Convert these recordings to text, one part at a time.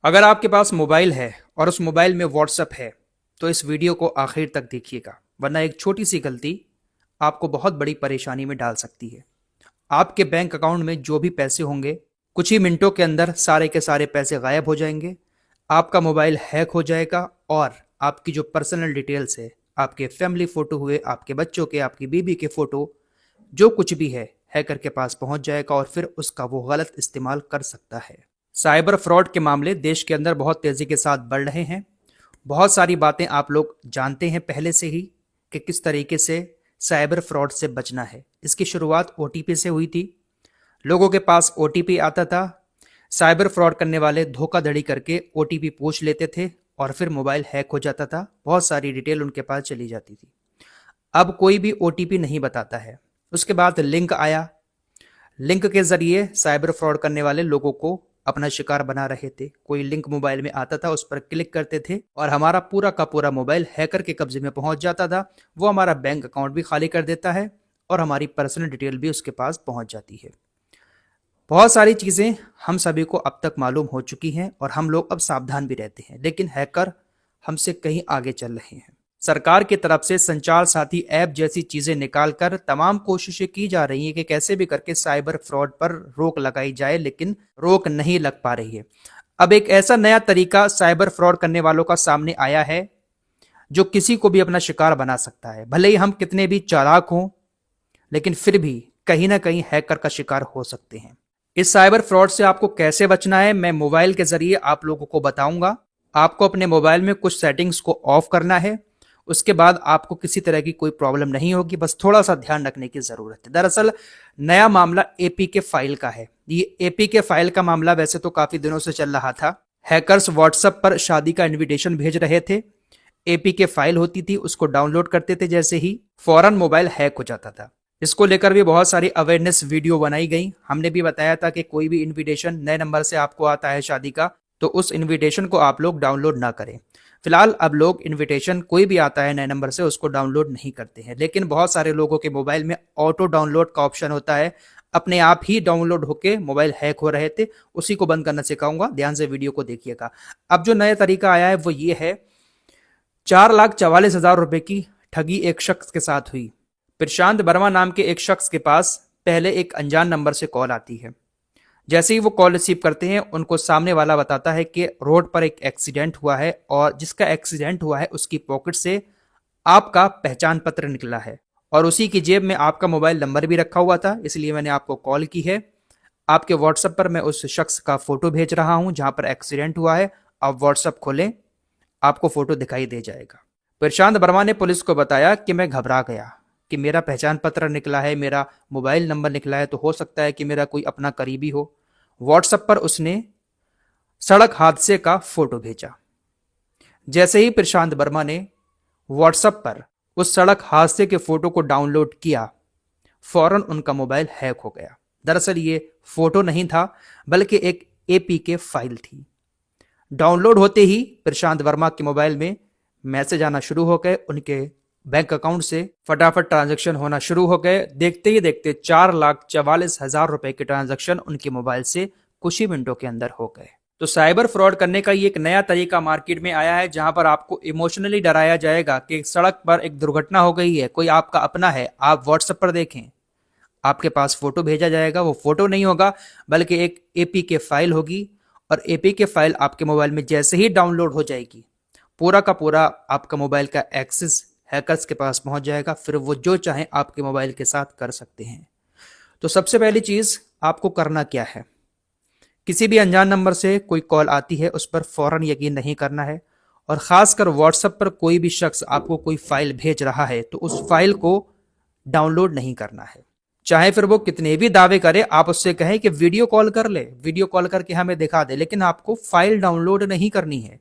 अगर आपके पास मोबाइल है और उस मोबाइल में व्हाट्सएप है तो इस वीडियो को आखिर तक देखिएगा, वरना एक छोटी सी गलती आपको बहुत बड़ी परेशानी में डाल सकती है। आपके बैंक अकाउंट में जो भी पैसे होंगे, कुछ ही मिनटों के अंदर सारे के सारे पैसे गायब हो जाएंगे। आपका मोबाइल हैक हो जाएगा और आपकी जो पर्सनल डिटेल्स है, आपके फैमिली फोटो हुए, आपके बच्चों के, आपकी बीबी के फोटो, जो कुछ भी है हैकर के पास पहुंच जाएगा और फिर उसका वो गलत इस्तेमाल कर सकता है। साइबर फ्रॉड के मामले देश के अंदर बहुत तेजी के साथ बढ़ रहे हैं। बहुत सारी बातें आप लोग जानते हैं पहले से ही कि किस तरीके से साइबर फ्रॉड से बचना है। इसकी शुरुआत ओटीपी से हुई थी। लोगों के पास ओटीपी आता था, साइबर फ्रॉड करने वाले धोखाधड़ी करके ओटीपी पूछ लेते थे और फिर मोबाइल हैक हो जाता था, बहुत सारी डिटेल उनके पास चली जाती थी। अब कोई भी ओटीपी नहीं बताता है। उसके बाद लिंक आया, लिंक के जरिए साइबर फ्रॉड करने वाले लोगों को अपना शिकार बना रहे थे। कोई लिंक मोबाइल में आता था, उस पर क्लिक करते थे और हमारा पूरा का पूरा मोबाइल हैकर के कब्जे में पहुंच जाता था। वो हमारा बैंक अकाउंट भी खाली कर देता है और हमारी पर्सनल डिटेल भी उसके पास पहुंच जाती है। बहुत सारी चीजें हम सभी को अब तक मालूम हो चुकी हैं और हम लोग अब सावधान भी रहते हैं, लेकिन हैकर हमसे कहीं आगे चल रहे हैं। सरकार की तरफ से संचार साथी ऐप जैसी चीजें निकालकर तमाम कोशिशें की जा रही हैं कि कैसे भी करके साइबर फ्रॉड पर रोक लगाई जाए, लेकिन रोक नहीं लग पा रही है। अब एक ऐसा नया तरीका साइबर फ्रॉड करने वालों का सामने आया है जो किसी को भी अपना शिकार बना सकता है। भले ही हम कितने भी चालाक हों, लेकिन फिर भी कहीं ना कहीं हैकर का शिकार हो सकते हैं। इस साइबर फ्रॉड से आपको कैसे बचना है, मैं मोबाइल के जरिए आप लोगों को बताऊंगा। आपको अपने मोबाइल में कुछ सेटिंग्स को ऑफ करना है, उसके बाद आपको किसी तरह की कोई प्रॉब्लम नहीं होगी। बस थोड़ा सा ध्यान रखने की जरूरत है। दरअसल नया मामला एपीके फाइल का है। ये एपीके फाइल का मामला वैसे तो काफी दिनों से चल रहा था। हैकर्स व्हाट्सएप पर शादी का इन्विटेशन भेज रहे थे। एपीके फाइल होती थी, उसको डाउनलोड करते थे, जैसे ही फौरन मोबाइल हैक हो जाता था। इसको लेकर भी बहुत सारी अवेयरनेस वीडियो बनाई गई। हमने भी बताया था कि कोई भी इन्विटेशन नए नंबर से आपको आता है शादी का, तो उस इन्विटेशन को आप लोग डाउनलोड ना करें। फिलहाल अब लोग इन्विटेशन कोई भी आता है नए नंबर से उसको डाउनलोड नहीं करते हैं, लेकिन बहुत सारे लोगों के मोबाइल में ऑटो डाउनलोड का ऑप्शन होता है। अपने आप ही डाउनलोड होके मोबाइल हैक हो रहे थे। उसी को बंद करना सिखाऊंगा, ध्यान से वीडियो को देखिएगा। अब जो नया तरीका आया है वो ये है। 4,44,000 रुपए की ठगी एक शख्स के साथ हुई। प्रशांत वर्मा नाम के एक शख्स के पास पहले एक अनजान नंबर से कॉल आती है। जैसे ही वो कॉल रिसीव करते हैं, उनको सामने वाला बताता है कि रोड पर एक एक्सीडेंट हुआ है और जिसका एक्सीडेंट हुआ है उसकी पॉकेट से आपका पहचान पत्र निकला है और उसी की जेब में आपका मोबाइल नंबर भी रखा हुआ था, इसलिए मैंने आपको कॉल की है। आपके व्हाट्सएप पर मैं उस शख्स का फोटो भेज रहा हूं जहां पर एक्सीडेंट हुआ है। आप व्हाट्सएप खोलें, आपको फोटो दिखाई दे जाएगा। प्रशांत वर्मा ने पुलिस को बताया कि मैं घबरा गया कि मेरा पहचान पत्र निकला है, मेरा मोबाइल नंबर निकला है, तो हो सकता है कि मेरा कोई अपना करीबी हो। व्हाट्सएप पर उसने सड़क हादसे का फोटो भेजा। जैसे ही प्रशांत वर्मा ने व्हाट्सएप पर उस सड़क हादसे के फोटो को डाउनलोड किया, फौरन उनका मोबाइल हैक हो गया। दरअसल ये फोटो नहीं था, बल्कि एक एपीके फाइल थी। डाउनलोड होते ही प्रशांत वर्मा के मोबाइल में मैसेज आना शुरू हो गए। उनके बैंक अकाउंट से फटाफट ट्रांजैक्शन होना शुरू हो गए। देखते ही देखते 4,44,000 रुपए के ट्रांजैक्शन उनके मोबाइल से कुछ ही मिनटों के अंदर हो गए। तो साइबर फ्रॉड करने का ये एक नया तरीका मार्केट में आया है, जहां पर आपको इमोशनली डराया जाएगा कि सड़क पर एक दुर्घटना हो गई है, कोई आपका अपना है, आप व्हाट्सएप पर देखें, आपके पास फोटो भेजा जाएगा। वो फोटो नहीं होगा, बल्कि एक एपीके फाइल होगी और एपीके फाइल आपके मोबाइल में जैसे ही डाउनलोड हो जाएगी, पूरा का पूरा आपका मोबाइल का एक्सेस हैकर्स के पास पहुंच जाएगा। फिर वो जो चाहे आपके मोबाइल के साथ कर सकते हैं। तो सबसे पहली चीज आपको करना क्या है, किसी भी अनजान नंबर से कोई कॉल आती है उस पर फौरन यकीन नहीं करना है। और खासकर व्हाट्सएप पर कोई भी शख्स आपको कोई फाइल भेज रहा है तो उस फाइल को डाउनलोड नहीं करना है। चाहे फिर वो कितने भी दावे करे, आप उससे कहें कि वीडियो कॉल कर ले, वीडियो कॉल करके हमें दिखा दे, लेकिन आपको फाइल डाउनलोड नहीं करनी है।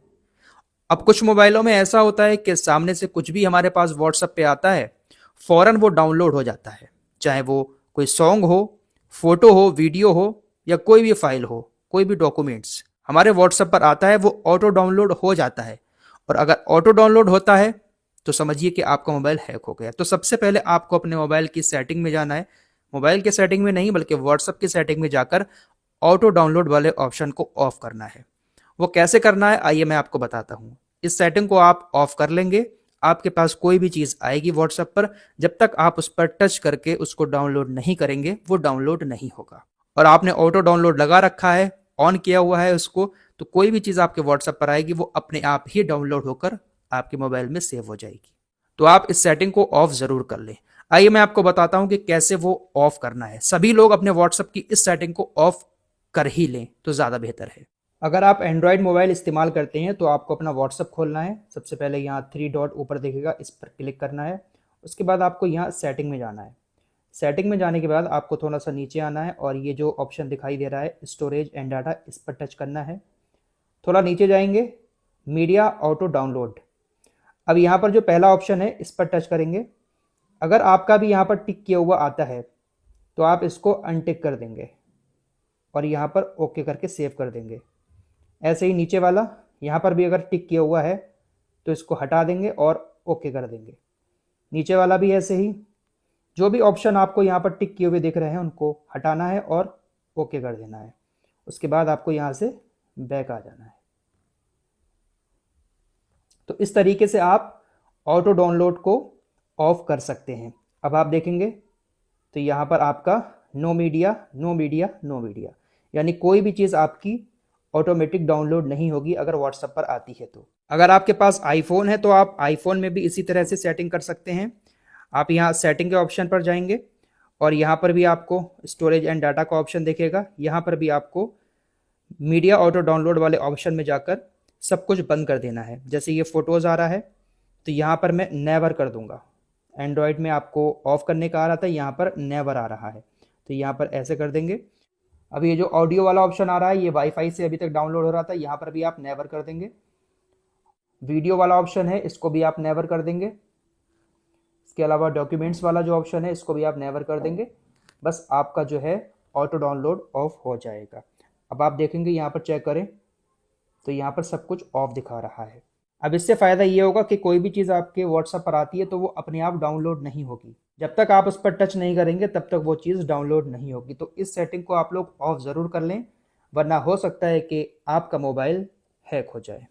अब कुछ मोबाइलों में ऐसा होता है कि सामने से कुछ भी हमारे पास व्हाट्सएप पे आता है, फौरन वो डाउनलोड हो जाता है। चाहे वो कोई सॉन्ग हो, फोटो हो, वीडियो हो या कोई भी फाइल हो, कोई भी डॉक्यूमेंट्स हमारे व्हाट्सएप पर आता है, वो ऑटो डाउनलोड हो जाता है। और अगर ऑटो डाउनलोड होता है तो समझिए कि आपका मोबाइल हैक हो गया। तो सबसे पहले आपको अपने मोबाइल की सेटिंग में जाना है। मोबाइल के सेटिंग में नहीं, बल्कि व्हाट्सएप की सेटिंग में जाकर ऑटो डाउनलोड वाले ऑप्शन को ऑफ करना है। वो कैसे करना है आइए मैं आपको बताता हूँ। इस सेटिंग को आप ऑफ कर लेंगे। आपके पास कोई भी चीज़ आएगी व्हाट्सएप पर, जब तक आप उस पर टच करके उसको डाउनलोड नहीं करेंगे वो डाउनलोड नहीं होगा। और आपने ऑटो डाउनलोड लगा रखा है, ऑन किया हुआ है उसको, तो कोई भी चीज़ आपके व्हाट्सएप पर आएगी वो अपने आप ही डाउनलोड होकर आपके मोबाइल में सेव हो जाएगी। तो आप इस सेटिंग को ऑफ ज़रूर कर लें। आइए मैं आपको बताता हूं कि कैसे वो ऑफ करना है। सभी लोग अपने व्हाट्सएप की इस सेटिंग को ऑफ कर ही लें तो ज़्यादा बेहतर है। अगर आप एंड्रॉयड मोबाइल इस्तेमाल करते हैं तो आपको अपना व्हाट्सएप खोलना है। सबसे पहले यहाँ 3 डॉट ऊपर दिखेगा, इस पर क्लिक करना है। उसके बाद आपको यहाँ सेटिंग में जाना है। सेटिंग में जाने के बाद आपको थोड़ा सा नीचे आना है और ये जो ऑप्शन दिखाई दे रहा है स्टोरेज एंड डाटा, इस पर टच करना है। थोड़ा नीचे जाएंगे, मीडिया ऑटो डाउनलोड। अब यहाँ पर जो पहला ऑप्शन है इस पर टच करेंगे। अगर आपका भी यहाँ पर टिक किया हुआ आता है तो आप इसको अनटिक कर देंगे और यहाँ पर ओके करके सेव कर देंगे। ऐसे ही नीचे वाला, यहाँ पर भी अगर टिक किया हुआ है तो इसको हटा देंगे और ओके कर देंगे। नीचे वाला भी ऐसे ही, जो भी ऑप्शन आपको यहाँ पर टिक किए हुए दिख रहे हैं उनको हटाना है और ओके कर देना है। उसके बाद आपको यहाँ से बैक आ जाना है। तो इस तरीके से आप ऑटो डाउनलोड को ऑफ कर सकते हैं। अब आप देखेंगे तो यहाँ पर आपका no media no media no media, यानी कोई भी चीज़ आपकी ऑटोमेटिक डाउनलोड नहीं होगी अगर व्हाट्सएप पर आती है। तो अगर आपके पास आईफोन है तो आप आईफोन में भी इसी तरह से सेटिंग कर सकते हैं। आप यहाँ सेटिंग के ऑप्शन पर जाएंगे और यहाँ पर भी आपको स्टोरेज एंड डाटा का ऑप्शन दिखेगा। यहाँ पर भी आपको मीडिया ऑटो डाउनलोड वाले ऑप्शन में जाकर सब कुछ बंद कर देना है। जैसे ये फ़ोटोज़ आ रहा है तो यहाँ पर मैं नेवर कर दूंगा। एंड्रॉयड में आपको ऑफ करने का आ रहा था, यहाँ पर नेवर आ रहा है, तो यहाँ पर ऐसे कर देंगे। अब ये जो ऑडियो वाला ऑप्शन आ रहा है ये वाईफाई से अभी तक डाउनलोड हो रहा था, यहाँ पर भी आप नेवर कर देंगे। वीडियो वाला ऑप्शन है इसको भी आप नेवर कर देंगे। इसके अलावा डॉक्यूमेंट्स वाला जो ऑप्शन है इसको भी आप नेवर कर देंगे। बस आपका जो है ऑटो डाउनलोड ऑफ हो जाएगा। अब आप देखेंगे यहाँ पर चेक करें तो यहाँ पर सब कुछ ऑफ दिखा रहा है। अब इससे फ़ायदा ये होगा कि कोई भी चीज़ आपके व्हाट्सएप पर आती है तो वो अपने आप डाउनलोड नहीं होगी। जब तक आप उस पर टच नहीं करेंगे तब तक वो चीज़ डाउनलोड नहीं होगी। तो इस सेटिंग को आप लोग ऑफ ज़रूर कर लें, वरना हो सकता है कि आपका मोबाइल हैक हो जाए।